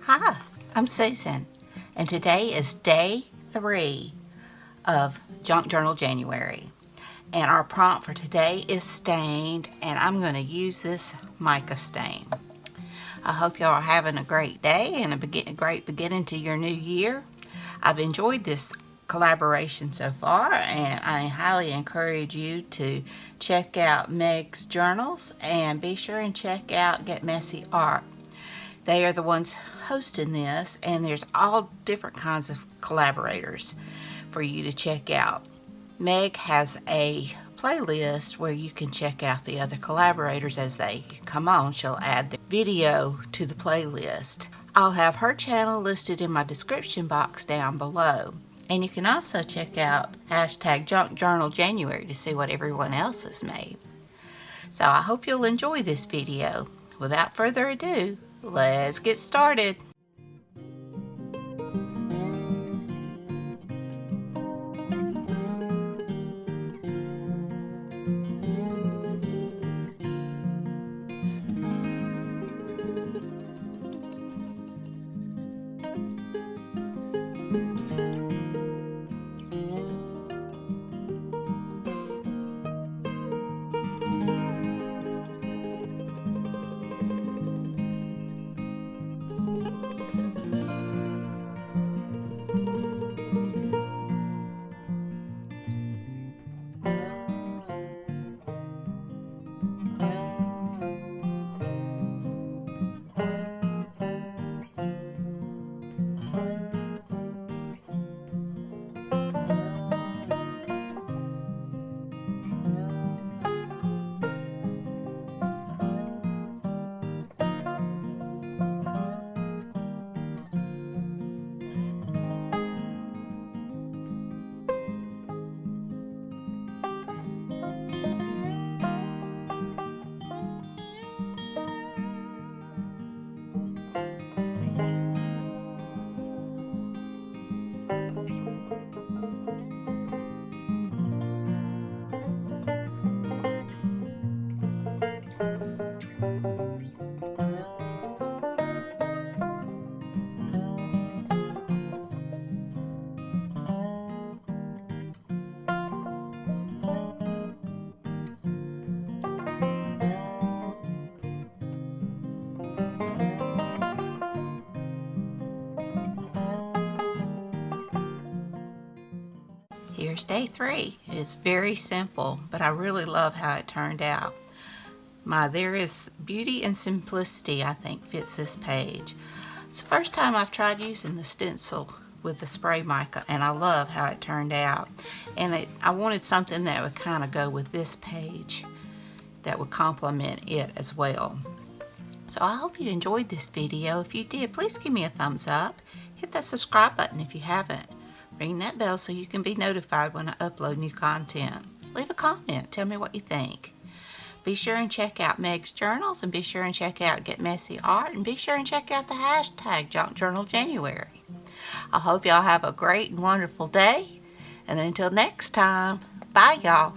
Hi, I'm Susan, and today is day 3 of Junk Journal January. And our prompt for today is stained, and I'm going to use this mica stain. I hope y'all are having a great day and a great beginning to your new year. I've enjoyed this collaboration so far, and I highly encourage you to check out Meg's journals and be sure and check out Get Messy Art. They are the ones hosting this, and there's all different kinds of collaborators for you to check out. Meg has a playlist where you can check out the other collaborators as they come on. She'll add the video to the playlist. I'll have her channel listed in my description box down below. And you can also check out hashtag junkjournaljanuary to see what everyone else has made. So I hope you'll enjoy this video. Without further ado, let's get started. Here's day 3. It's very simple, but I really love how it turned out. There is beauty and simplicity, I think, fits this page. It's the first time I've tried using the stencil with the spray mica, and I love how it turned out. And I wanted something that would kind of go with this page that would complement it as well. So I hope you enjoyed this video. If you did, please give me a thumbs up. Hit that subscribe button if you haven't. Ring that bell so you can be notified when I upload new content. Leave a comment. Tell me what you think. Be sure and check out Meg's journals, and be sure and check out Get Messy Art, and be sure and check out the hashtag junkjournaljanuary. I hope y'all have a great and wonderful day. And until next time, bye y'all.